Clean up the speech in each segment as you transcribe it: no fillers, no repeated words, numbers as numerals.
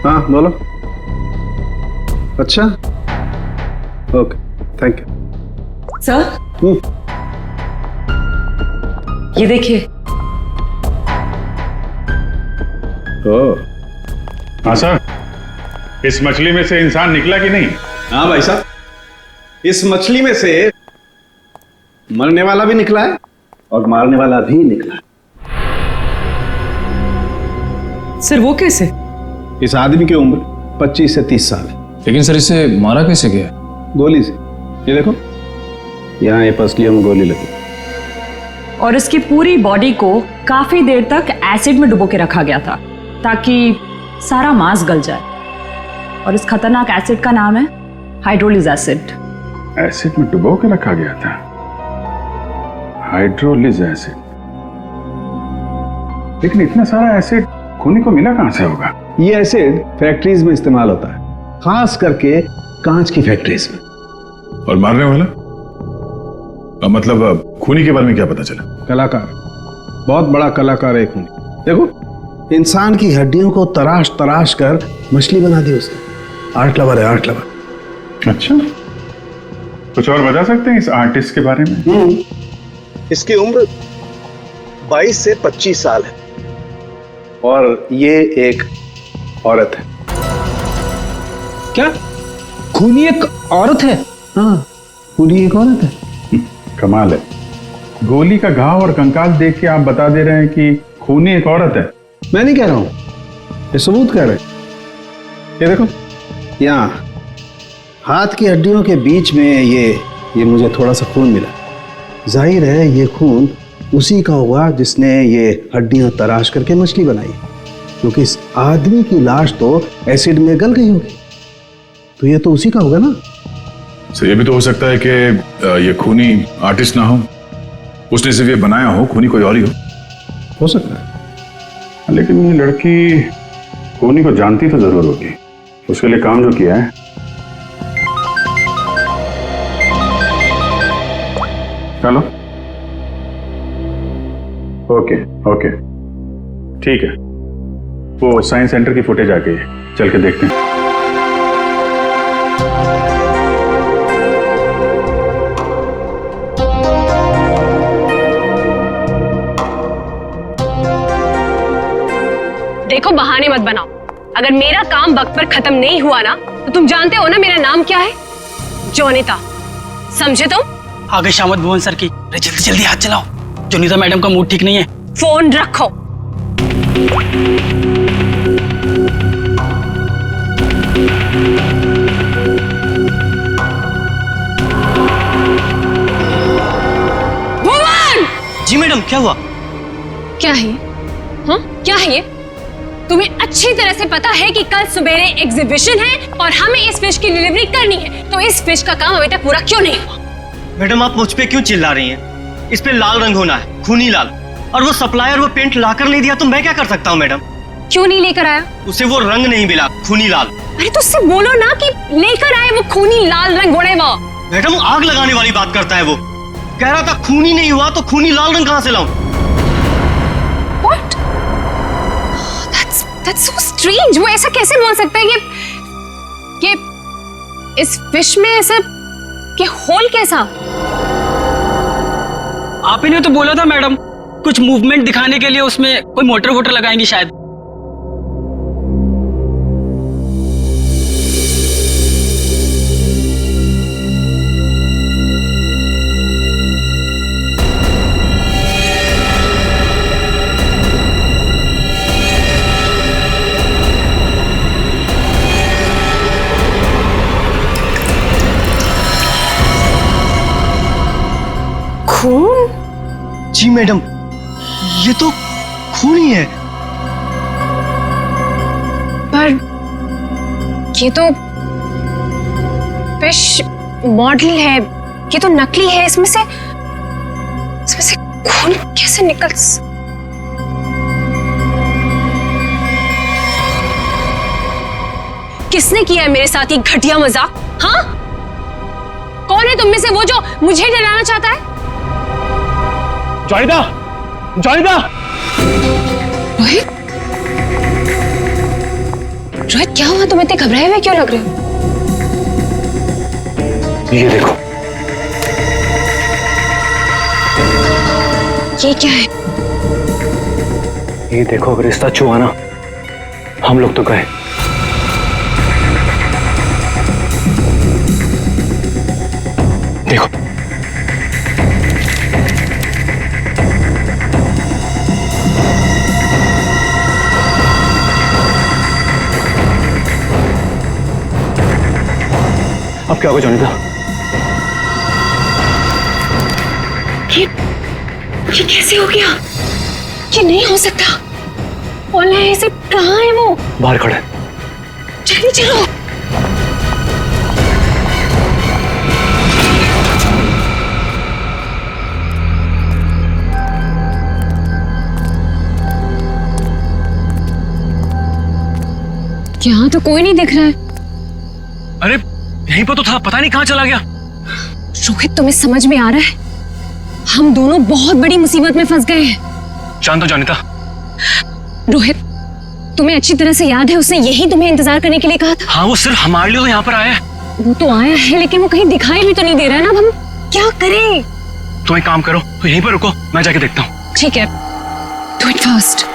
हाँ बोलो। अच्छा, ओके, थैंक यू। सर, ये देखिए। हाँ सर, इस मछली में से इंसान निकला कि नहीं? हाँ भाई साहब, इस मछली में से मरने वाला भी निकला है और मारने वाला भी निकला है। सर वो कैसे? इस आदमी की उम्र 25 से 30 साल है। लेकिन सर इसे मारा कैसे गया? गोली से। ये देखो, यहाँ ये पसलियों में गोली लगी। और इसकी पूरी बॉडी को काफी देर तक एसिड में डुबो के रखा गया था ताकि सारा मांस गल जाए। और इस खतरनाक एसिड का नाम है हाइड्रोलिज एसिड। एसिड में डुबो के रखा गया था? हाइड्रोलिज एसिड। लेकिन इतना सारा एसिड खूनी को मिला कहां से होगा? ये एसिड फैक्ट्रीज में इस्तेमाल होता है, खास करके कांच की फैक्ट्रीज में। और मारने वाला? मतलब खूनी के बारे में क्या पता चला? कलाकार, बहुत बड़ा कलाकार है खूनी। देखो, इंसान की हड्डियों को तराश तराश कर मछली बना दी उसने। आर्ट लवर है, आर्ट लवर। अच्छा, कुछ और बता सकते हैं इस आर्टिस्ट के बारे में? इसकी उम्र 22 से 25 साल है और ये एक औरत है। क्या खूनी एक औरत है? हाँ, खूनी एक औरत है। कमाल है, गोली का घाव और कंकाल देख के आप बता दे रहे हैं कि खूनी एक औरत है। मैं नहीं कह रहा हूं, ये सबूत कह रहे हैं। ये देखो, यहाँ हाथ की हड्डियों के बीच में ये मुझे थोड़ा सा खून मिला। जाहिर है ये खून उसी का होगा जिसने ये हड्डियां तराश करके मछली बनाई, क्योंकि इस आदमी की लाश तो एसिड में गल गई होगी, तो ये तो उसी का होगा ना। सर, ये भी तो हो सकता है कि ये खूनी आर्टिस्ट ना हो, उसने सिर्फ ये बनाया हो, खूनी कोई और ही हो सकता है। लेकिन ये लड़की खूनी को जानती तो जरूर होगी, उसके लिए काम जो किया है। चलो, ओके ओके, ठीक है, वो साइंस सेंटर की फुटेज आ गई है, चल के देखते हैं। देखो, बहाने मत बनाओ। अगर मेरा काम वक्त पर खत्म नहीं हुआ ना, तो तुम जानते हो ना मेरा नाम क्या है? जोनिता, समझे तुम? आ गए शामत भुवन सर की। अरे जल्दी जल्दी हाथ चलाओ, जोनिता मैडम का मूड ठीक नहीं है। फोन रखो। भुवन! जी मैडम, क्या हुआ? क्या है? हाँ, क्या है ये? तुम्हें अच्छी तरह से पता है कि कल सवेरे एग्जीबिशन है और हमें इस फिश की डिलीवरी करनी है, तो इस फिश का काम अभी तक पूरा क्यों नहीं हुआ? मैडम, आप मुझ पे क्यों चिल्ला रही हैं? इस पे लाल रंग होना है, खूनी लाल। और वो सप्लायर वो पेंट लाकर नहीं दिया तो मैं क्या कर सकता हूँ मैडम? क्यों नहीं लेकर आया? उसे वो रंग नहीं मिला, खूनी लाल। अरे तो उससे बोलो ना कि लेकर आए वो खूनी लाल रंग घोड़े। वो मैडम आग लगाने वाली बात करता है वो। कह रहा था खूनी नहीं हुआ तो खूनी लाल रंग कहाँ से लाऊं? What? That's so strange. वो ऐसा कैसे बोल सकता है कि इस फिश में ऐसा कि होल कैसा? आप ही ने तो बोला था मैडम, कुछ मूवमेंट दिखाने के लिए उसमें कोई मोटर वोटर लगाएंगी शायद। खून? जी मैडम, ये तो खून ही है। पर ये तो फिश मॉडल है, ये तो नकली है। इसमें से खून कैसे निकल? किसने किया है मेरे साथ ये घटिया मजाक? हाँ, कौन है तुम में से वो जो मुझे डराना चाहता है? जोनिता, जोनिता! रोहित, रोहित क्या हुआ, तुम इतने घबराए हुए क्यों लग रहे हो? ये देखो, ये क्या है? ये देखो, अगर रिश्ता छुआ ना, हम लोग तो गए। देखो, अब क्या होगा जॉनिता? ये कैसे हो गया? ये नहीं हो सकता। ओला ऐसे कहाँ है वो? बाहर खड़ा है। जल्दी चलो। यहाँ तो कोई नहीं दिख रहा है। अरे यहीं पर तो था, पता नहीं कहाँ चला गया। रोहित, तुम्हें समझ में आ रहा है? हम दोनों बहुत बड़ी मुसीबत में फंस गए हैं। शांत हो जॉनिता। रोहित, तुम्हें अच्छी तरह से याद है उसने यही तुम्हें इंतजार करने के लिए कहा था? हाँ, वो सिर्फ हमारे लिए तो यहाँ पर आया है। वो तो आया है, लेकिन वो कहीं दिखाई भी तो नहीं दे रहा है ना। अब हम क्या करें? तुम एक काम करो, तो यहीं पर रुको, मैं जाके देखता हूँ। ठीक है, डू इट फास्ट।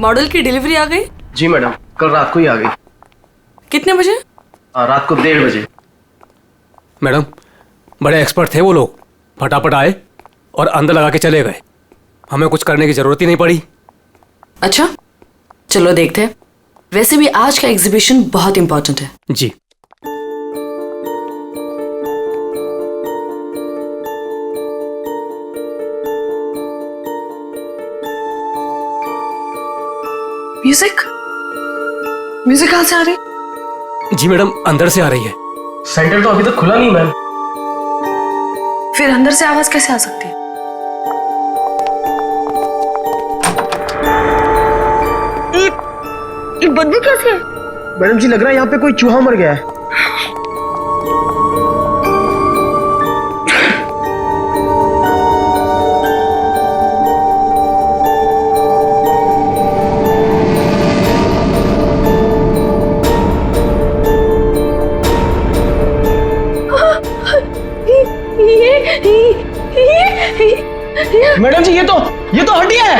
मॉडल की डिलीवरी आ गई? जी मैडम, कल रात को ही आ गई। कितने बजे? रात को 1:30 बजे। मैडम, बड़े एक्सपर्ट थे वो लोग, फटाफट आए और अंदर लगा के चले गए। हमें कुछ करने की जरूरत ही नहीं पड़ी। अच्छा, चलो देखते हैं। वैसे भी आज का एग्जीबिशन बहुत इंपॉर्टेंट है। जी। म्यूजिक कहाँ से आ रही? जी मैडम, अंदर से आ रही है। सेंटर तो अभी तक खुला नहीं मैम। फिर अंदर से आवाज कैसे आ सकती है? ये बदबू कैसे है? मैडम जी, लग रहा है यहाँ पे कोई चूहा मर गया है। मैडम जी, ये तो हड्डियां है।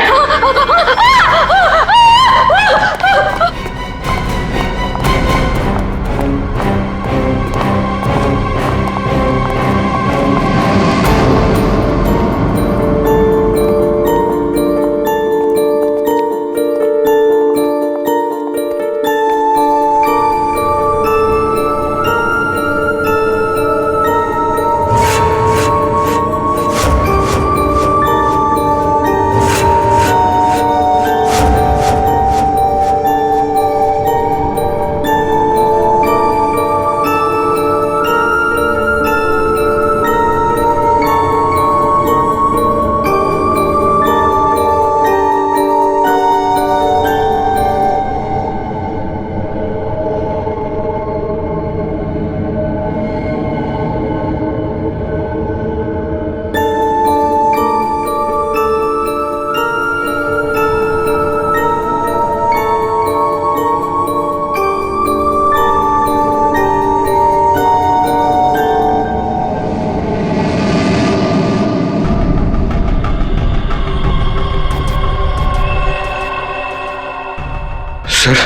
सर,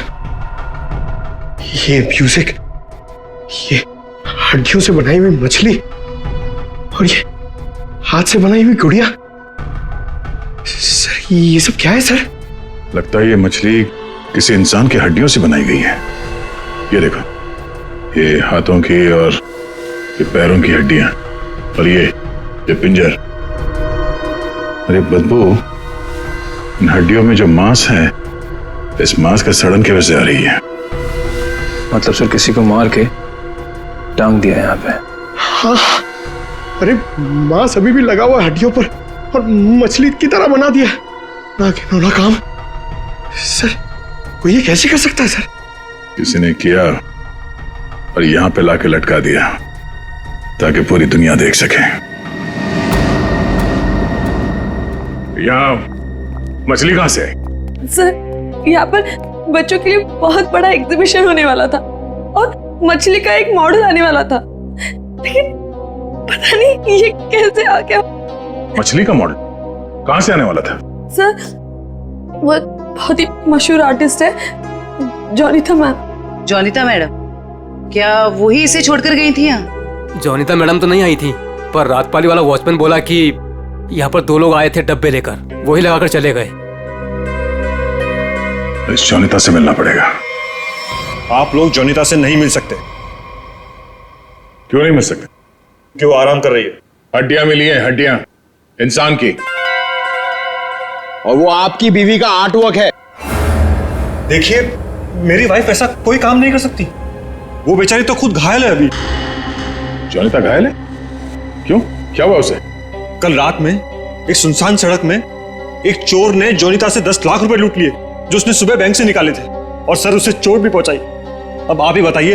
ये म्यूजिक, ये हड्डियों से बनाई हुई मछली और ये हाथ से बनाई हुई गुड़िया, सर ये सब क्या है सर? लगता है ये मछली किसी इंसान की हड्डियों से बनाई गई है। ये देखो, ये हाथों की और ये पैरों की हड्डियां, और ये ये पिंजर, अरे बदबू, इन हड्डियों में जो मांस है, इस मांस का सड़न की वजह से आ रही है। मतलब सर किसी को मार के टांग दिया यहाँ पे। हाँ, अरे मांस अभी भी लगा हुआ है हड्डियों पर और मछली की तरह बना दिया। ना घिनौना काम सर, कोई ये कैसे कर सकता है सर? किसी ने किया और यहां पे लाके लटका दिया ताकि पूरी दुनिया देख सके। यहाँ मछली कहां से आई? सर, यहाँ पर बच्चों के लिए बहुत बड़ा एग्जीबिशन होने वाला था और मछली का एक मॉडल आने वाला था, लेकिन पता नहीं ये कैसे आ गया। मछली का मॉडल कहां से आने वाला था? सर, वो बहुत ही मशहूर आर्टिस्ट है, जॉनिता मैम। जॉनिता मैडम, क्या वही इसे छोड़कर गई थी यहाँ? जॉनिता मैडम तो नहीं आई थी, पर रात पाली वाला वॉचमैन बोला कि यहाँ पर 2 लोग आए थे डब्बे लेकर, वही लगाकर चले गए। इस जॉनिता से मिलना पड़ेगा। आप लोग जॉनिता से नहीं मिल सकते। क्यों नहीं मिल सकते? क्यों? आराम कर रही है। हड्डियां मिली हैं, हड्डियां इंसान की, और वो आपकी बीवी का आर्टवर्क है। देखिए, मेरी वाइफ ऐसा कोई काम नहीं कर सकती। वो बेचारी तो खुद घायल है अभी। जॉनिता घायल है? क्यों, क्या हुआ उसे? कल रात में एक सुनसान सड़क में एक चोर ने जॉनिता से 10 लाख रुपए लूट लिए, जो उसने सुबह बैंक से निकाले थे, और सर उसे चोट भी पहुंचाई। अब आप ही बताइए,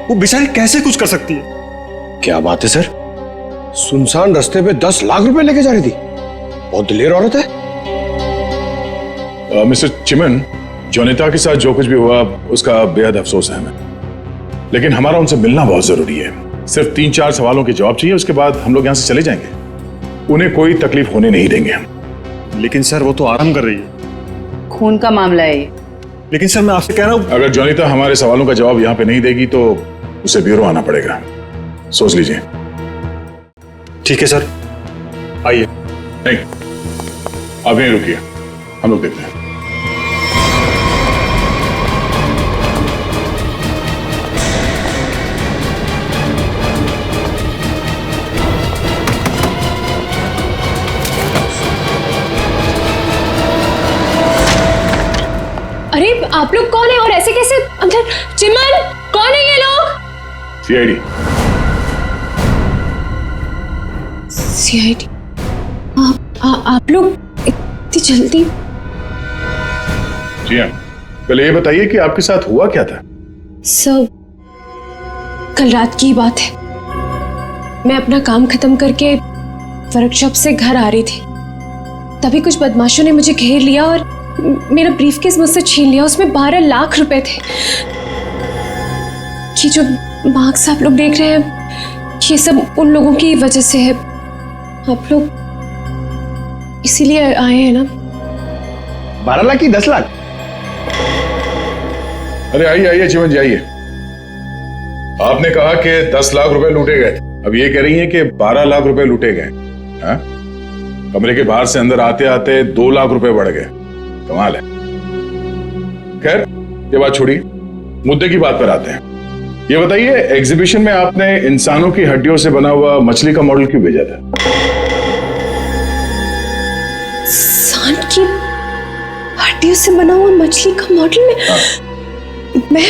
वो बेचारी कैसे कुछ कर सकती है? क्या बात है सर, सुनसान रास्ते पे 10 लाख रुपए लेके जा रही थी। बहुत दिलेर औरत है। मिस्टर चिमन, जॉनिता के साथ जो कुछ भी हुआ उसका बेहद अफसोस है हमें, लेकिन हमारा उनसे मिलना बहुत जरूरी है। सिर्फ 3-4 सवालों के जवाब चाहिए, उसके बाद हम लोग यहां से चले जाएंगे। उन्हें कोई तकलीफ होने नहीं देंगे हम। लेकिन सर, वो तो आराम कर रही है। खून का मामला है ये। लेकिन सर, मैं आपसे कह रहा हूं, अगर जॉनिता हमारे सवालों का जवाब यहां पे नहीं देगी तो उसे ब्यूरो आना पड़ेगा। सोच लीजिए। ठीक है सर, आइए। नहीं, आप यहीं रुकिए, हम लोग देखते हैं। अरे आप लोग कौन है और ऐसे कैसे अंदर? चिमन, कौन है ये लोग? सीआईडी। सीआईडी? आप लोग इतनी जल्दी? जी हाँ, पहले ये बताइए कि आपके साथ हुआ क्या था? सब कल रात की बात है। मैं अपना काम खत्म करके वर्कशॉप से घर आ रही थी, तभी कुछ बदमाशों ने मुझे घेर लिया और मेरा ब्रीफकेस मुझसे छीन लिया। उसमें 12 लाख रुपए थे। ये जो मार्क्स आप लोग देख रहे हैं, ये सब उन लोगों की वजह से है। आप लोग इसीलिए आए हैं ना? 12 लाख की 10 लाख? अरे आइए आइए चिमन जी, आइए। आपने कहा कि 10 लाख रुपए लूटे गए, अब ये कह रही हैं कि 12 लाख रुपए लूटे गए। हाँ? कमरे के बाहर से अंदर आते आते 2 लाख रुपए बढ़ गए। कमाल है। खैर, ये बात छोड़िए, मुद्दे की बात पर आते हैं। ये बताइए, एग्जीबिशन में आपने इंसानों की हड्डियों से बना हुआ मछली का मॉडल क्यों भेजा था? इंसान की हड्डियों से बना हुआ मछली का मॉडल में? हाँ। मैं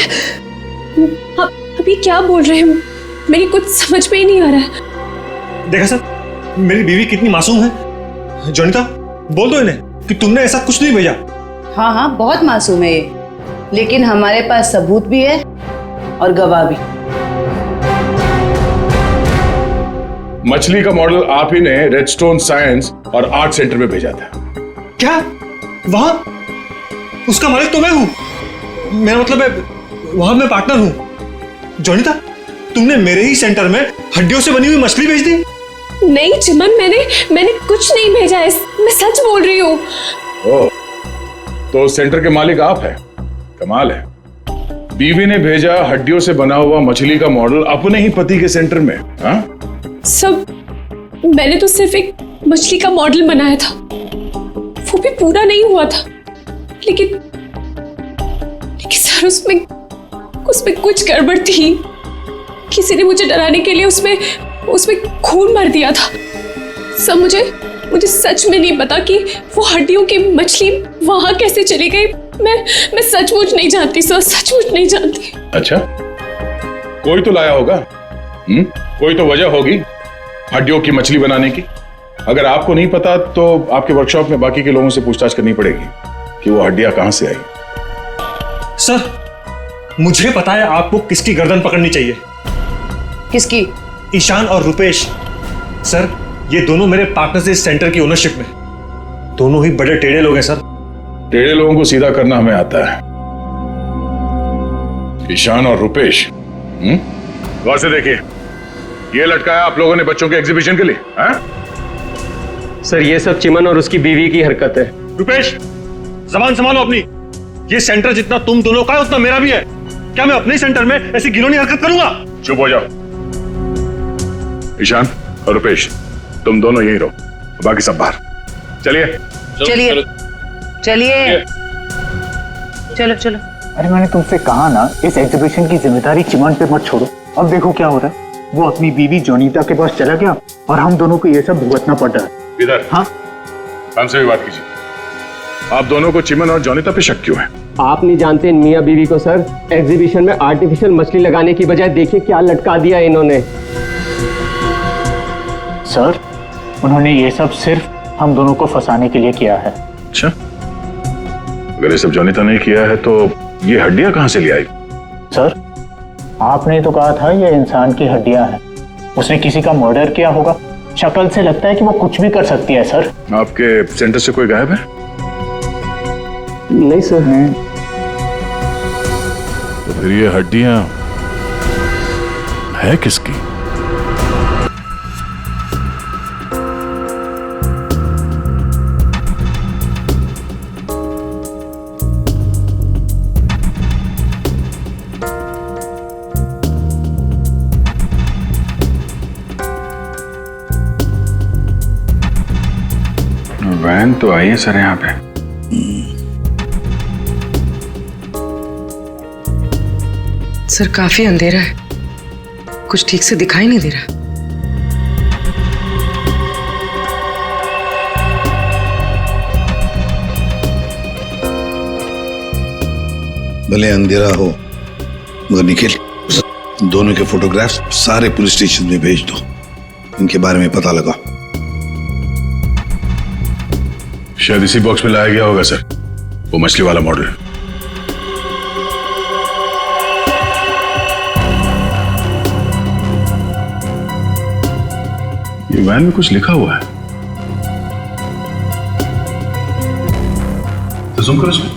अभी क्या बोल रहे हैं? मेरी कुछ समझ में ही नहीं आ रहा है। देखा सर, मेरी बीवी कितनी मासूम है। जॉनिता, बोल दो इन्हें कि तुमने ऐसा कुछ नहीं भेजा। हाँ हाँ, बहुत मासूम है ये, लेकिन हमारे पास सबूत भी है और गवाह भी। मछली का मॉडल आप ही ने रेडस्टोन साइंस और आर्ट सेंटर में भेजा था। क्या? वहां उसका मालिक तो मैं हूं। मेरा मतलब है, वहां मैं पार्टनर हूं। जॉनिता, तुमने मेरे ही सेंटर में हड्डियों से बनी हुई मछली भेज दी? नहीं चिमन, मैंने कुछ नहीं भेजा है, मैं सच बोल रही हूँ। ओह, तो सेंटर के मालिक आप हैं। कमाल है। बीवी ने भेजा हड्डियों से बना हुआ मछली का मॉडल अपने ही पति के सेंटर में। हाँ? सब मैंने तो सिर्फ एक मछली का मॉडल बनाया था, वो भी पूरा नहीं हुआ था। लेकिन सर, उसमें कुछ गड़बड़ थी। किसी ने मुझे डराने के लिए उसमें खून भर दिया था। सब मुझे सच में नहीं पता कि वो हड्डियों की मछली वहां कैसे चली गई। मैं सचमुच नहीं जानती सर, सचमुच नहीं जानती। अच्छा, कोई तो लाया होगा। कोई तो वजह होगी हड्डियों की मछली बनाने की। अगर आपको नहीं पता तो आपके वर्कशॉप में बाकी के लोगों से पूछताछ करनी पड़ेगी कि वो हड्डियां कहां से आई। सर, मुझे पता है आपको किसकी गर्दन पकड़नी चाहिए। किसकी? ईशान और रुपेश। सर, ये दोनों मेरे पार्टनर्स इस सेंटर की ओनरशिप में। दोनों ही बड़े टेढ़े लोग हैं सर। टेढ़े लोगों को सीधा करना हमें आता है। ईशान और रुपेश, गौर से देखिए, ये लटकाया आप लोगों ने बच्चों के एग्जीबिशन के लिए, हैं? सर, ये सब चिमन और उसकी बीवी की हरकत है। रुपेश, जबान संभालो अपनी। ये सेंटर जितना तुम दोनों का है उतना मेरा भी है। क्या मैं अपने सेंटर में ऐसी घिनौनी हरकत करूंगा? चुप हो जाओ। ईशान और रुपेश, तुम दोनों यहीं रहो, बाकी सब बाहर। चलिए चलिए चलिए, चलो चलो। अरे मैंने तुमसे कहा ना, इस एग्जीबिशन की जिम्मेदारी चिमन पे मत छोड़ो। अब देखो क्या हो रहा है, वो अपनी बीवी जोनीता के पास चला गया और हम दोनों को ये सब भुगतना पड़ रहा है। इधर। हाँ, हमसे भी बात कीजिए। आप दोनों को चिमन और जोनीता पे शक क्यों है? आप नहीं जानते मियाँ बीवी को सर। एग्जीबिशन में आर्टिफिशियल मछली लगाने की बजाय देखिए क्या लटका दिया इन्होंने। सर, उन्होंने ये सब सिर्फ हम दोनों को फंसाने के लिए किया है। अच्छा, अगर ये सब जोनीता ने किया है तो ये हड्डियां कहां से ले आई? सर, आपने तो कहा था ये इंसान की हड्डियां हैं। उसने किसी का मर्डर किया होगा। शक्ल से लगता है कि वो कुछ भी कर सकती है। सर, आपके सेंटर से कोई गायब है? नहीं सर। तो फिर ये हड्डियां है किसकी? वैन तो आई है सर यहाँ पे। सर, काफी अंधेरा है, कुछ ठीक से दिखाई नहीं दे रहा। भले अंधेरा हो मगर निखिल, दोनों के फोटोग्राफ्स सारे पुलिस स्टेशन में भेज दो। इनके बारे में पता लगा। शायद इसी बॉक्स में लाया गया होगा सर, वो मछली वाला मॉडल। ये वैन में कुछ लिखा हुआ है, तो जूम करो इसमें।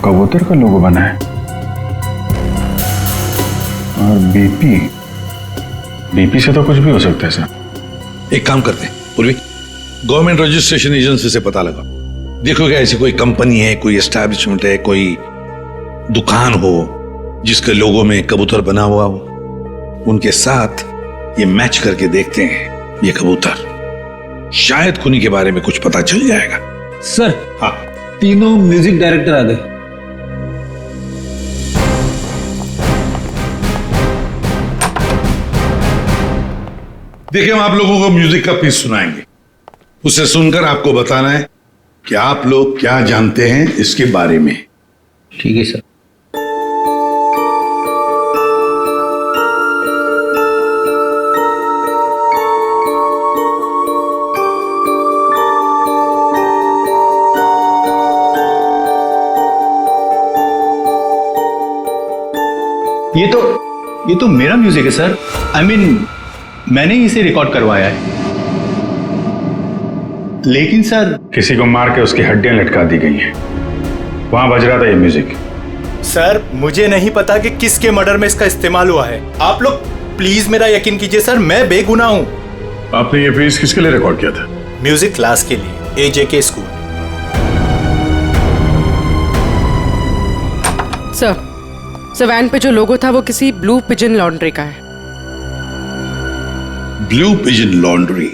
कबूतर का लोगो बना है और बीपी से तो कुछ भी हो सकता है सर। एक काम करते हैं पूर्वी, गवर्नमेंट रजिस्ट्रेशन एजेंसी से पता लगा। देखो क्या ऐसी कोई कंपनी है, कोई एस्टैब्लिशमेंट है, कोई दुकान हो जिसके लोगो में कबूतर बना हुआ हो। उनके साथ ये मैच करके देखते हैं ये कबूतर। शायद खुनी के बारे में कुछ पता चल जाएगा। सर, हाँ, तीनों म्यूजिक डायरेक्टर आ गए। देखिए, हम आप लोगों को म्यूजिक का पीस सुनाएंगे। उसे सुनकर आपको बताना है कि आप लोग क्या जानते हैं इसके बारे में। ठीक है सर। ये तो मेरा म्यूजिक है सर। आई मीन, मैंने इसे रिकॉर्ड करवाया है। लेकिन सर, किसी को मार के उसकी हड्डियां लटका दी गई हैं, वहां बज रहा था ये म्यूजिक। सर, मुझे नहीं पता कि किसके मर्डर में इसका इस्तेमाल हुआ है। आप लोग प्लीज मेरा यकीन कीजिए सर, मैं बेगुनाह हूं। आपने ये पीस किसके लिए रिकॉर्ड किया था? म्यूजिक क्लास के लिए, AJK स्कूल। सर, वैन पे जो लोगो था वो किसी ब्लू पिजन लॉन्ड्री का है। Blue pigeon laundry.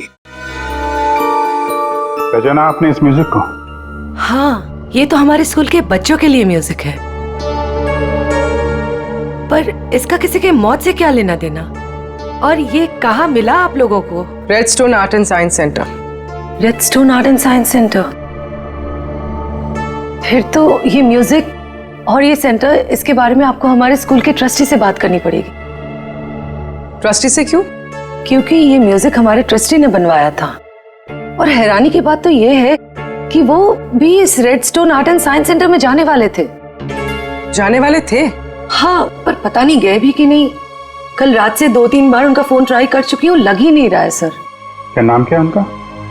पहचाना आपने इस म्यूजिक को? हाँ, ये तो हमारे स्कूल के बच्चों के लिए म्यूजिक है। पर इसका किसी के मौत से क्या लेना देना? और ये कहाँ मिला आप लोगों को? Redstone art and science centre. Redstone art and science centre. फिर तो ये म्यूजिक और ये सेंटर, इसके बारे में आपको हमारे स्कूल के ट्रस्टी से बात करनी पड़ेगी। ट्रस्टी से क्यों? क्योंकि ये म्यूजिक हमारे ट्रस्टी ने बनवाया था। और हैरानी की बात तो ये है कि वो भी इस redstone art and science centre में जाने वाले थे। जाने वाले थे? हाँ, पर पता नहीं गए भी कि नहीं। कल रात से 2-3 बार उनका फोन ट्राई कर चुकी हूँ, लग ही नहीं रहा है सर। क्या नाम क्या है उनका?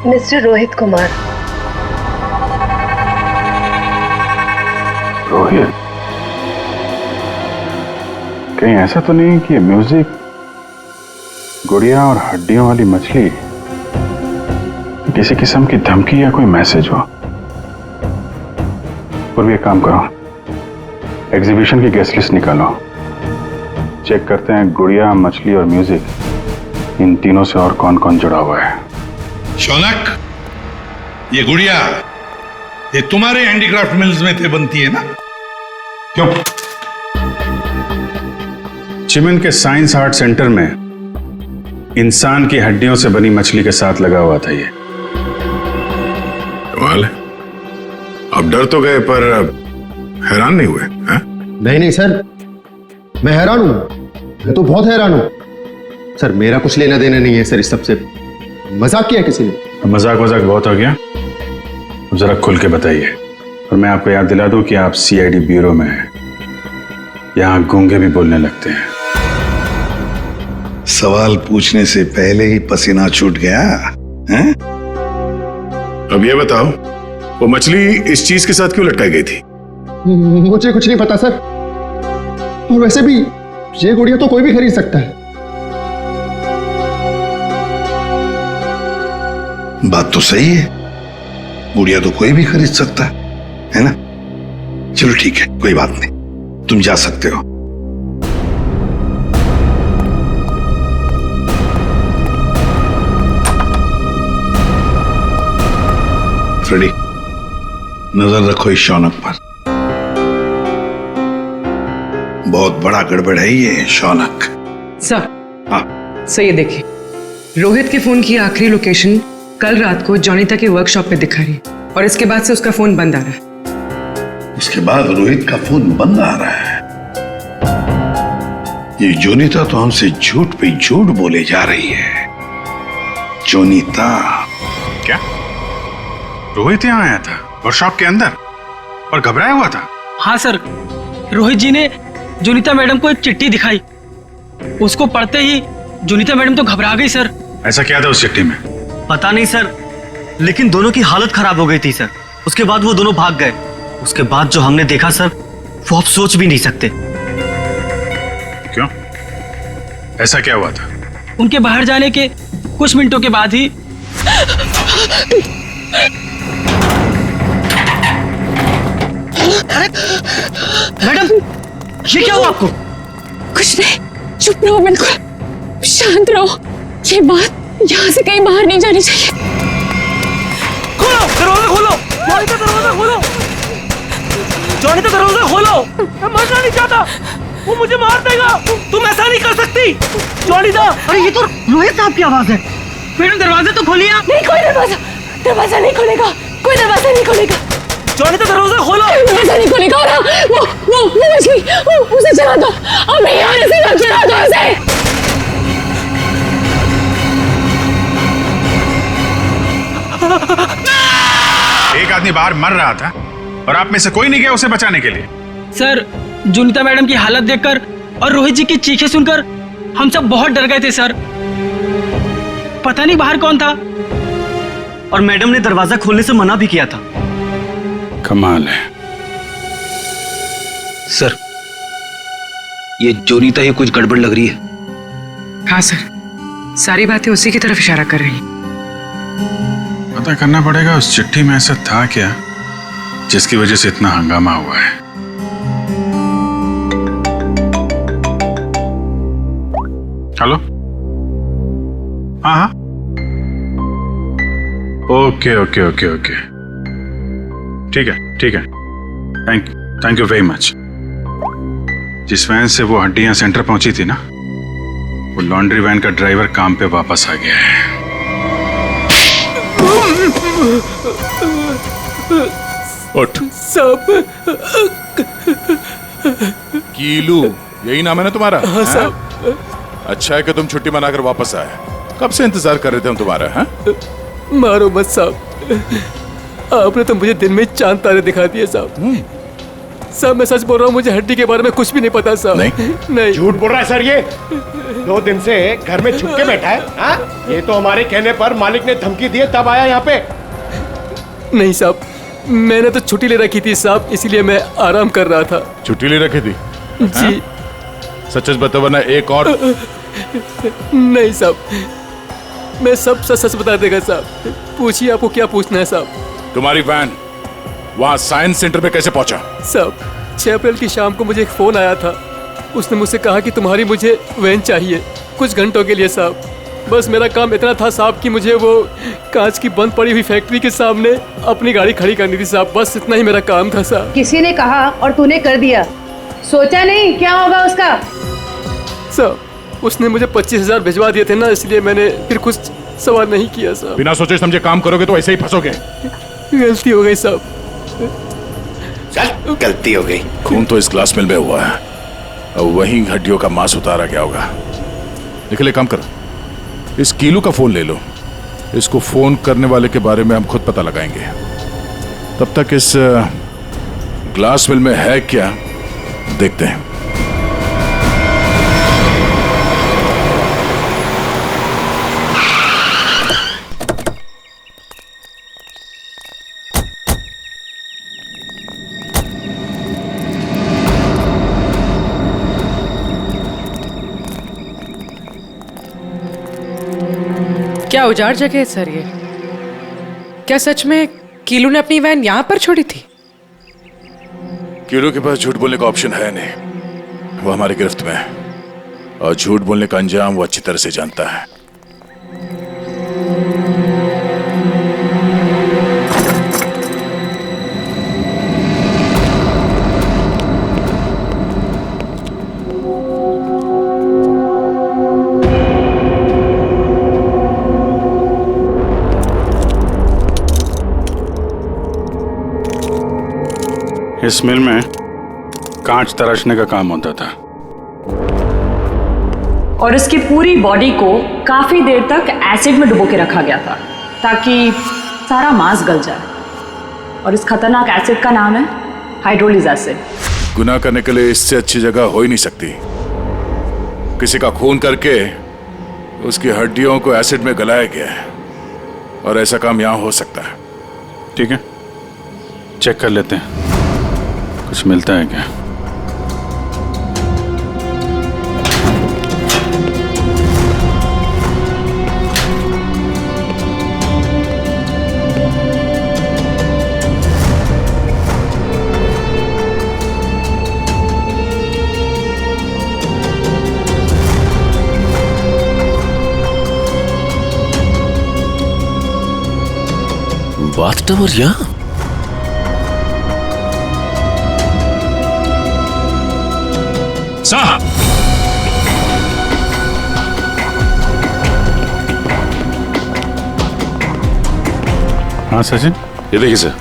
मिस्टर रोहित कुमार। रोहित? कहीं ऐसा तो नहीं कि म्यूजिक गुड़िया और हड्डियों वाली मछली किसी किस्म की धमकी या कोई मैसेज हो? और भी एक काम करो, एग्जीबिशन की गेस्ट लिस्ट निकालो, चेक करते हैं गुड़िया, मछली और म्यूजिक, इन तीनों से और कौन कौन जुड़ा हुआ है। शौनक, ये गुड़िया ये तुम्हारे हैंडीक्राफ्ट मिल्स में थे बनती है ना? क्यों? चिमन के साइंस आर्ट सेंटर में इंसान की हड्डियों से बनी मछली के साथ लगा हुआ था ये। कमाल है। अब डर तो गए पर हैरान नहीं हुए? नहीं नहीं सर, मैं हैरान हूं, मैं तो बहुत हैरान हूं सर। मेरा कुछ लेना देना नहीं है सर इस सबसे। मजाक किया किसी ने? मजाक बहुत हो गया, अब जरा खुल के बताइए। और मैं आपको याद दिला दूं कि आप सीआईडी ब्यूरो में हैं, यहां गूंगे भी बोलने लगते हैं। सवाल पूछने से पहले ही पसीना छूट गया हैं? अब ये बताओ, वो मछली इस चीज के साथ क्यों लटकाई गई थी? मुझे कुछ नहीं पता सर, और वैसे भी ये गुड़िया तो कोई भी खरीद सकता है। बात तो सही है, गुड़िया तो कोई भी खरीद सकता है ना? चलो ठीक है, कोई बात नहीं, तुम जा सकते हो। फ्रेडी, नजर रखो इस शौनक पर। बहुत बड़ा गड़बड़ है ये शौनक। सर। हाँ सर, ये देखिए, रोहित के फोन की आखिरी लोकेशन कल रात को जॉनिता के वर्कशॉप पे दिखा रही है, और इसके बाद से उसका फोन बंद आ रहा है। उसके बाद रोहित का फोन बंद आ रहा है? ये जोनीता तो हमसे झूठ पे झूठ बोले जा रही है। जोनीता? क्या रोहित यहाँ आया था वर्कशॉप के अंदर और घबराया हुआ था? हाँ सर, रोहित जी ने जोनीता मैडम को एक चिट्ठी दिखाई, उसको पढ़ते ही जोनीता मैडम तो घबरा गई सर। ऐसा क्या था उस चिट्ठी में? पता नहीं सर, लेकिन दोनों की हालत खराब हो गई थी सर। उसके बाद वो दोनों भाग गए। उसके बाद जो हमने देखा सर, वो आप सोच भी नहीं सकते। क्यों? ऐसा क्या हुआ था? उनके बाहर जाने के कुछ मिनटों के बाद ही मैडम, ये क्या हुआ आपको? कुछ नहीं, चुप रहो, बिल्कुल शांत रहो। ये बात यहाँ से कहीं बाहर नहीं जानी चाहिए। खोलो दरवाजा, खोलो जॉनी, दरवाजा खोलो जॉनी, दरवाजा खोलो। मैं मरना नहीं चाहता, वो मुझे मार देगा। तुम ऐसा नहीं कर सकती जॉनी दा। अरे ये तो रोहित साहब की आवाज है। मैडम दरवाजा तो खोलिए आप। नहीं, कोई दरवाजा नहीं खुलेगा, कोई दरवाजा नहीं खुलेगा। जॉनी तो दरवाजा खोलो। दरवाजा नहीं खुलेगा। और वो मछली, उसे चला दो, और मैं यहाँ से चला दो उसे। एक आदमी बाहर मर रहा था और आप में से कोई नहीं गया उसे बचाने के लिए? सर, जोनीता मैडम की हालत देखकर और रोहित जी की चीखें सुनकर हम सब बहुत डर गए थे सर। पता नहीं बाहर कौन था, और मैडम ने दरवाजा खोलने से मना भी किया था। कमाल है सर, ये जोनीता ही कुछ गड़बड़ लग रही है। हाँ सर, सारी बातें उसी की तरफ इशारा कर रही हैं। पता करना पड़ेगा उस चिट्ठी में ऐसा था क्या जिसकी वजह से इतना हंगामा हुआ है। हेलो? हाँ हाँ, ओके ओके ओके ओके, ठीक है ठीक है, थैंक यू वेरी मच। जिस वैन से वो हड्डियां सेंटर पहुंची थी ना, वो लॉन्ड्री वैन का ड्राइवर काम पे वापस आ गया है। उठ। सब कीलू, यही नाम है ना तुम्हारा? हाँ, हाँ? अच्छा है कि तुम छुट्टी मनाकर वापस आए। कब से इंतजार कर रहे थे हम तुम्हारा? हाँ? मारो मत साहब, आपने तो मुझे दिन में चांद तारे दिखा दिए साहब। साहब मैं सच बोल रहा हूँ, मुझे हड्डी के बारे में कुछ भी नहीं पता साहब। नहीं झूठ बोल रहा है सर ये। 2 दिन से घर में छुप के बैठा है। हाँ? ये तो हमारे कहने पर मालिक ने धमकी दी तब आया यहाँ पे। नहीं साहब, मैंने तो छुट्टी ले रखी थी साहब, इसलिए मैं आराम कर रहा था। छुट्टी ले रखी थी? जी। सच बता वरना एक और। नहीं साहब, मैं सब सच बता देगा साहब। पूछिए आपको क्या पूछना है साहब। तुम्हारी वैन वहाँ साइंस सेंटर में कैसे पहुंचा? साहब 6 अप्रैल की शाम को मुझे एक फोन आया था। उसने मुझसे कहा कि तुम्हारी मुझे वैन चाहिए कुछ घंटों के लिए साहब। बस मेरा काम इतना था साहब कि मुझे वो कांच की बंद पड़ी हुई फैक्ट्री के सामने अपनी गाड़ी खड़ी करनी थी साहब। बस इतना ही मेरा काम था साहब। किसी ने कहा और तूने कर दिया, सोचा नहीं क्या होगा उसका? साहब उसने मुझे 25,000 भिजवा दिए थे ना, इसलिए मैंने फिर कुछ सवाल नहीं किया साहब। बिना सोचे समझे काम करोगे तो ऐसे ही फंसोगे। गलती हो गई साहब। चल, गलती हो गई। खून तो इस ग्लास मिल में हुआ है और वहीं हड्डियों का मांस उतारा गया होगा। निकले, काम करो, इस कीलू का फोन ले लो। इसको फोन करने वाले के बारे में हम खुद पता लगाएंगे। तब तक इस ग्लास मिल में है क्या देखते हैं। क्या उजाड़ जगह है सर ये? क्या सच में कीलू ने अपनी वैन यहाँ पर छोड़ी थी? कीलू के पास झूठ बोलने का ऑप्शन है नहीं। वो हमारी गिरफ्त में है और झूठ बोलने का अंजाम वो अच्छी तरह से जानता है। इस मिल में कांच तराशने का काम होता था और इसकी पूरी बॉडी को काफी देर तक एसिड में डुबो के रखा गया था ताकि सारा मांस गल जाए। और इस खतरनाक एसिड का नाम है हाइड्रोलिक एसिड। गुनाह करने के लिए इससे अच्छी जगह हो ही नहीं सकती। किसी का खून करके उसकी हड्डियों को एसिड में गलाया गया है और ऐसा काम यहां हो सकता है। ठीक है, चेक कर लेते हैं कुछ मिलता है क्या। बाथटब और यहाँ साहब, हाँ सचिन, ये देखिए सर,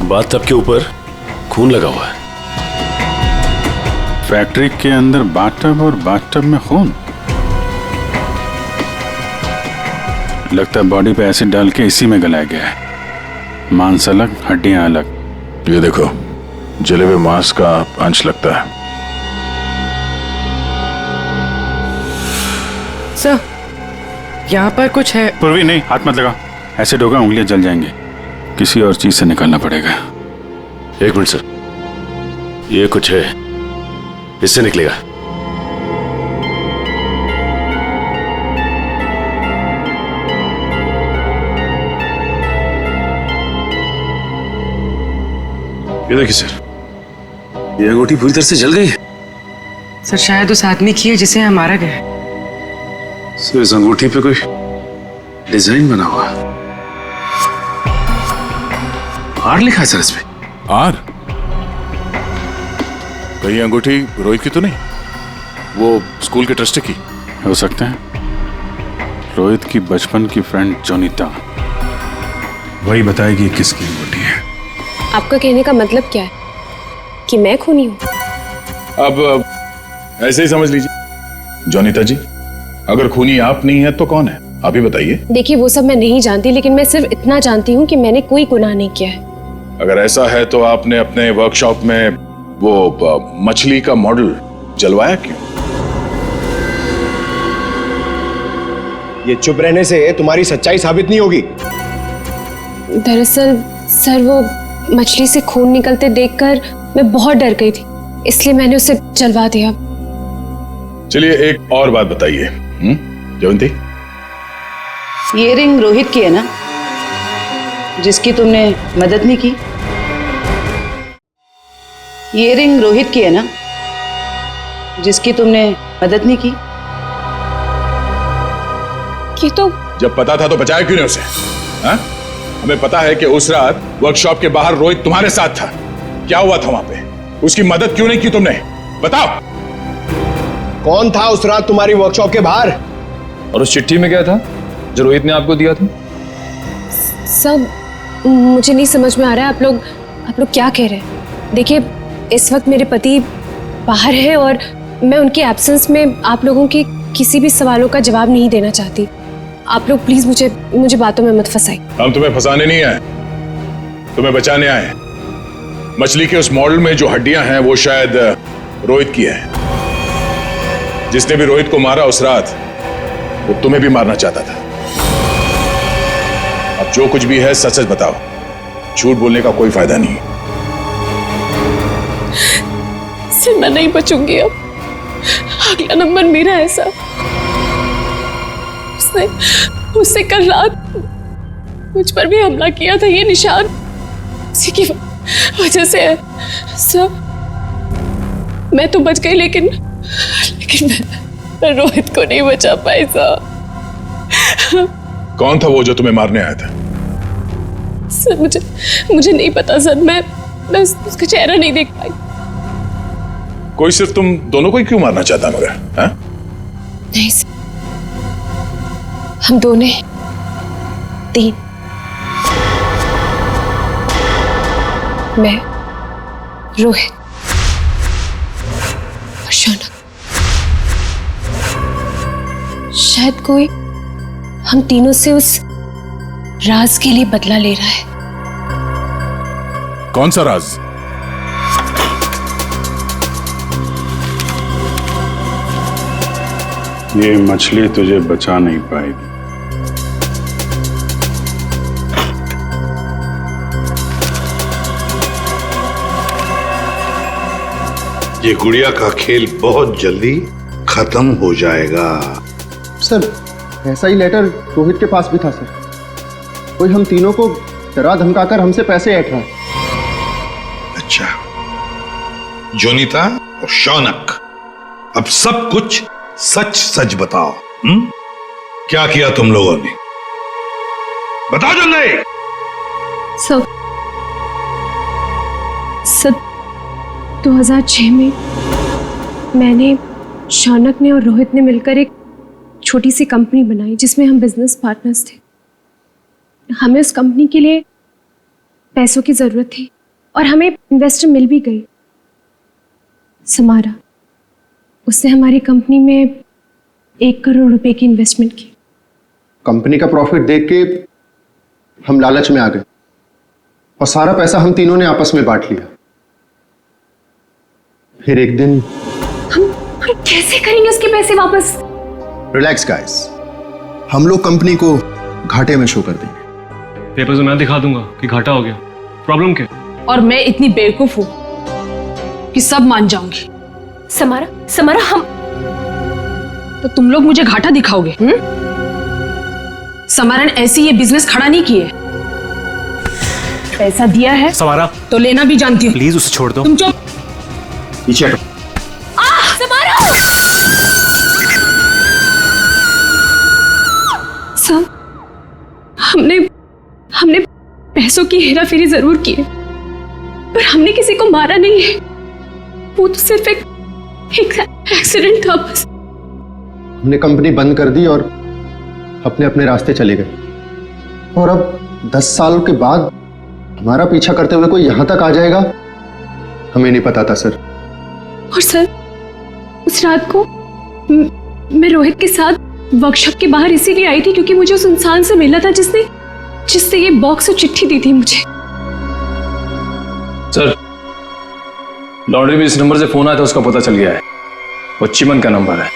बाथटब के ऊपर खून लगा हुआ है। फैक्ट्री के अंदर बाथटब और बाथटब में खून। लगता है बॉडी पे एसिड डाल के इसी में गलाया गया है। मांस अलग, हड्डियां अलग। ये देखो, जले हुए मांस का अंश लगता है। सर यहाँ पर कुछ है। पूर्वी नहीं, हाथ मत लगा, एसिड होगा, उंगलियां जल जाएंगे। किसी और चीज से निकालना पड़ेगा। एक मिनट सर, ये कुछ है, इससे निकलेगा। ये देखिए सर, ये अंगूठी पूरी तरह से जल गई है। सर शायद उस आदमी की है जिसे यहाँ मारा गया है। सर इस अंगूठी पे कोई डिजाइन बना हुआ है। आर लिखा है सर इसमें। आर? कहीं अंगूठी रोहित की तो नहीं? वो स्कूल के ट्रस्टी की हो सकते हैं। रोहित की बचपन की फ्रेंड जोनीता, वही बताएगी किसकी अंगूठी है। आपका कहने का मतलब क्या है कि मैं खूनी हूँ? अब ऐसे ही समझ लीजिए। जोनीता जी, अगर खूनी आप नहीं है तो कौन है, आप ही बताइए। देखिए वो सब मैं नहीं जानती, लेकिन मैं सिर्फ इतना जानती हूँ कि मैंने कोई गुनाह नहीं किया है। अगर ऐसा है तो आपने अपने वर्कशॉप में वो मछली का मॉडल जलवाया क्यों? ये चुप रहने से तुम्हारी सच्चाई साबित नहीं होगी। दरअसल सर, वो मछली से खून निकलते देखकर मैं बहुत डर गई थी, इसलिए मैंने उसे जलवा दिया। चलिए एक और बात बताइए जयंती। ये रिंग रोहित की है ना, जिसकी तुमने मदद नहीं की? ये रिंग रोहित की है ना, जिसकी तुमने मदद नहीं की? ये तो जब पता था तो बचाया क्यों नहीं उसे? हा? हमें पता है कि उस रात वर्कशॉप के बाहर रोहित तुम्हारे साथ था। क्या हुआ था वहां पे? उसकी मदद क्यों नहीं की तुमने? बताओ। कौन था उस रात तुम्हारी वर्कशॉप के बाहर? और उस चिट्ठी में क्या था जो रोहित ने आपको दिया था? सब मुझे नहीं समझ में आ रहा है। आप लोग क्या कह रहे हैं? देखिए, इस वक्त मेरे पति बाहर है और मैं उनके एब्सेंस में आप लोगों के किसी भी सवालों का जवाब नहीं देना चाहती। आप लोग प्लीज मुझे बातों में मत फंसाइए। हम तुम्हें फंसाने नहीं आए, तुम्हें बचाने आए। मछली के उस मॉडल में जो हड्डियां हैं वो शायद रोहित की है। जिसने भी रोहित को मारा उस रात वो तुम्हें भी मारना चाहता था। अब जो कुछ भी है सच सच बताओ, झूठ बोलने का कोई फायदा नहीं। सर, मैं नहीं बचूंगी अब। अगला नंबर मेरा है सर। उसने कल रात मुझ पर भी हमला किया था। ये निशान उसी की वजह से है सर। मैं तो बच गई, लेकिन मैं रोहित को नहीं बचा पाई सर। कौन था वो जो तुम्हें मारने आया था? सर मुझे नहीं पता सर। मैं उसका चेहरा नहीं देख पाई। कोई सिर्फ तुम दोनों को ही क्यों मारना चाहता मगर? हा? नहीं सर, हम दोनों 3। मैं, रोहित और शौनक। शायद कोई हम तीनों से उस राज के लिए बदला ले रहा है। कौन सा राज? ये मछली तुझे बचा नहीं पाएगी। ये गुड़िया का खेल बहुत जल्दी खत्म हो जाएगा। सर, ऐसा ही लेटर रोहित के पास भी था सर। कोई हम तीनों को डरा धमकाकर हमसे पैसे ऐंठ रहा है। अच्छा, जोनीता और शौनक, अब सब कुछ सच सच बताओ। क्या किया तुम लोगों ने? बताओ जल्दी। सब 2006 में मैंने, शौनक ने और रोहित ने मिलकर एक छोटी सी कंपनी बनाई जिसमें हम बिजनेस पार्टनर्स थे। हमें उस कंपनी के लिए पैसों की जरूरत थी और हमें इन्वेस्टर मिल भी गई, समारा। उसने हमारी कंपनी में 1 करोड़ रुपए की इन्वेस्टमेंट की। कंपनी का प्रॉफिट देख के हम लालच में आ गए और सारा पैसा हम तीनों ने आपस में बांट लिया। फिर एक दिन हम कैसे करेंगे उसके पैसे वापस? रिलैक्स गाइस, हम लोग कंपनी को घाटे में शो कर देंगे। पेपर से मैं दिखा दूंगा कि घाटा हो गया। प्रॉब्लम क्या? और मैं इतनी बेवकूफ हूं कि सब मान जाऊंगी। समारा हम तो तुम लोग मुझे घाटा दिखाओगे? समारा ने ऐसे ये बिजनेस खड़ा नहीं किए। पैसा दिया है समारा तो लेना भी जानती हूँ। प्लीज उसे छोड़ दो। तुम चुप। पीछे हटो। सब हमने पैसों की हेराफेरी जरूर की है, पर हमने किसी को मारा नहीं है। वो तो सिर्फ एक एक्सीडेंट था बस। हमने कंपनी बंद कर दी और अपने अपने रास्ते चले गए। और अब 10 साल के बाद हमारा पीछा करते हुए कोई यहां तक आ जाएगा, हमें नहीं पता था सर। और सर, उस रात को मैं रोहित के साथ वर्कशॉप के बाहर इसीलिए आई थी क्योंकि मुझे उस इंसान से मिला था जिसने ये बॉक्स और चिट्ठी दी थी मुझे। सर, लॉन्ड्री में इस नंबर से फोन आया था, उसका पता चल गया है। वो चिमन का नंबर है।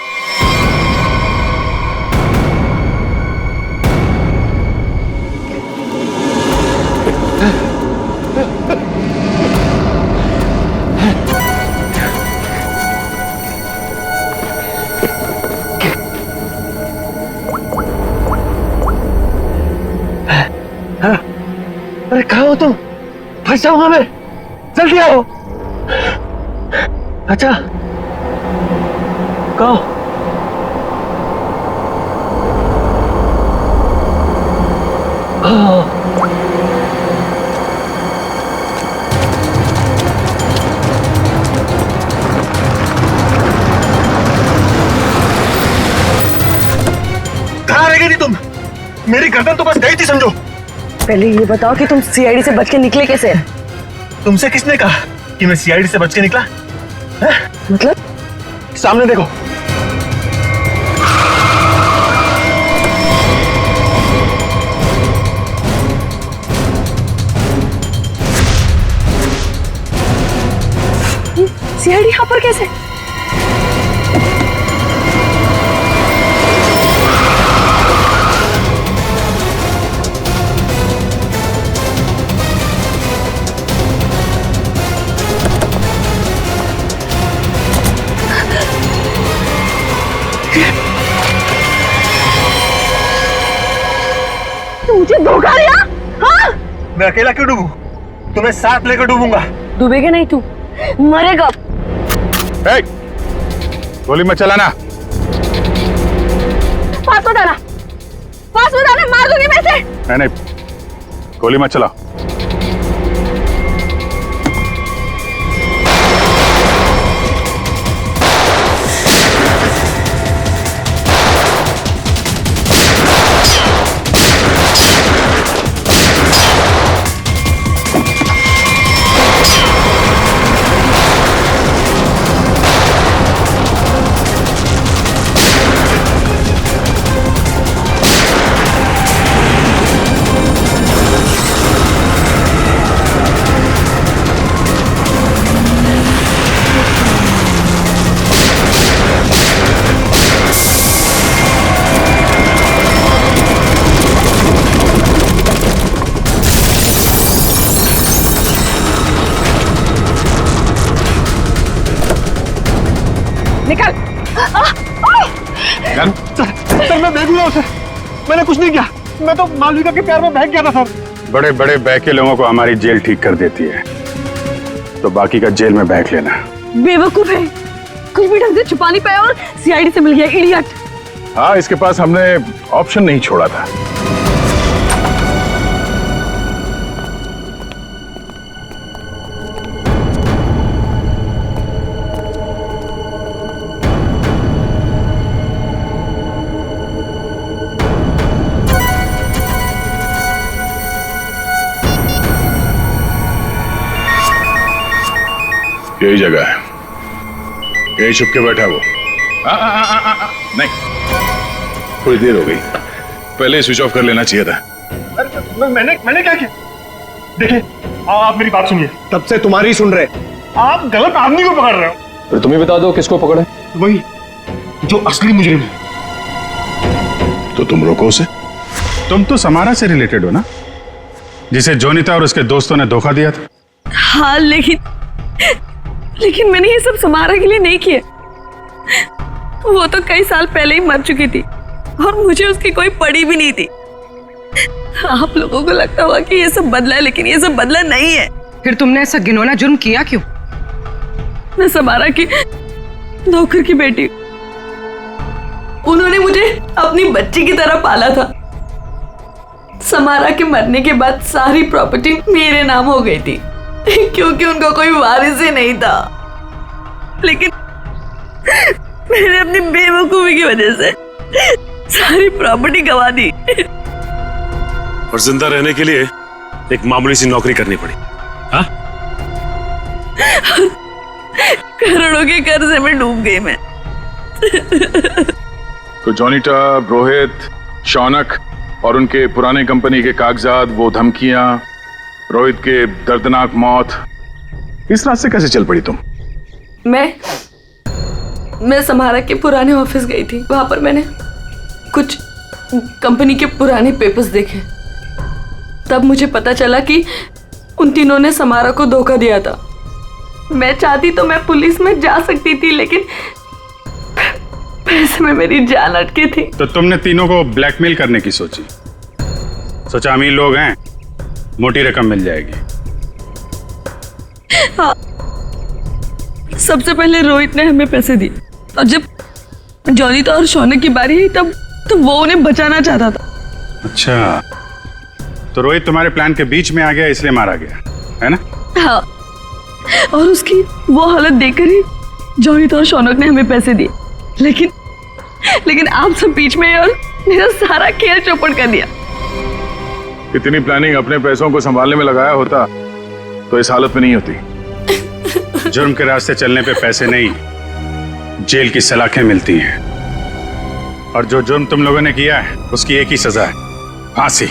अरे कहाँ हो तुम? फंस जाऊंगा मैं, जल्दी आओ। अच्छा कहो। कहाँ रह गई थी तुम? मेरी गर्दन तो बस गई थी समझो। पहले ये बताओ कि तुम सीआईडी से बच के निकले कैसे? तुमसे किसने कहा कि मैं सीआईडी से बच के निकला? मतलब? सामने देखो। सीआईडी यहाँ पर कैसे? मुझे धोखा दिया? हाँ? मैं अकेला क्यों डूबूं? तुम्हें साथ लेकर डूबूंगा। डूबेगा नहीं, तू मरेगा। गोली मत चलाना। पास मत आना, मार दूंगी मैं इसे। नहीं, गोली मत चलाओ। निकल। सर मैं बेगुनाह हूं सर, मैंने कुछ नहीं किया। मैं तो मालविका के प्यार में बहक गया था सर। बड़े बड़े बहके लोगों को हमारी जेल ठीक कर देती है, तो बाकी का जेल में बहक लेना। बेवकूफ है, कुछ भी ढंग से छुपा नहीं पाया और सीआईडी से मिल गया, इडियट। हाँ, इसके पास हमने ऑप्शन नहीं छोड़ा था। यही जगह है, यही छुप के बैठा वो। नहीं, थोड़ी देर हो गई, पहले स्विच ऑफ कर लेना चाहिए था। मैंने क्या किया? देखिए, आप मेरी बात सुनिए। तब से तुम्हारी सुन रहे। आप गलत आदमी को पकड़ रहे हो। फिर तुम ही बता दो किसको पकड़े? वही जो असली मुजरिम है। तो तुम रोको उसे। तुम तो समारा से रिलेटेड हो ना, जिसे जोनिता और उसके दोस्तों ने धोखा दिया था। हाँ, लेकिन मैंने ये सब समारा के लिए नहीं किया। वो तो कई साल पहले ही मर चुकी थी और मुझे उसकी कोई पड़ी भी नहीं थी। आप लोगों को लगता होगा कि ये सब बदला है, लेकिन ये सब बदला नहीं है। फिर तुमने ऐसा घिनौना जुर्म किया क्यों? मैं समारा की नौकर की बेटी, उन्होंने मुझे अपनी बच्ची की तरह पाला था। समारा के मरने के बाद सारी प्रॉपर्टी मेरे नाम हो गई थी क्योंकि उनका कोई वारिस ही नहीं था। लेकिन मैंने अपनी बेवकूफी की वजह से सारी प्रॉपर्टी गंवा दी। और जिंदा रहने के लिए एक मामूली सी नौकरी करनी पड़ी। हाँ? करोड़ों के कर्जे में डूब गई मैं। तो जोनीटा, रोहित, शौनक और उनके पुराने कंपनी के कागजात, वो धमकियां, रोहित के दर्दनाक मौत, इस रास्ते कैसे चल पड़ी तुम? मैं समारा के पुराने ऑफिस गई थी। वहां पर मैंने कुछ कंपनी के पुराने पेपर्स देखे। तब मुझे पता चला कि उन तीनों ने समारा को धोखा दिया था। मैं चाहती तो मैं पुलिस में जा सकती थी, लेकिन पैसे में मेरी जान अटकी थी। तो तुमने तीनों को ब्लैकमेल करने की सोची? सोचा अमीर लोग हैं, मोटी रकम मिल जाएगी। हाँ, सबसे पहले रोहित ने हमें पैसे दिए, और जब जोनीता और शौनक की बारी आई तब वो उन्हें बचाना चाहता था। अच्छा, तो रोहित तुम्हारे प्लान के बीच में आ गया, इसलिए मारा गया, है ना? हाँ, और उसकी वो हालत देखकर ही जोनीता और शौनक ने हमें पैसे दिए। लेकिन आप सब बीच में और मेरा सारा खेल चौपट कर दिया। इतनी प्लानिंग अपने पैसों को संभालने में लगाया होता तो इस हालत में नहीं होती। जुर्म के रास्ते चलने पे पैसे नहीं, जेल की सलाखें मिलती हैं। और जो जुर्म तुम लोगों ने किया है उसकी एक ही सजा है, फांसी।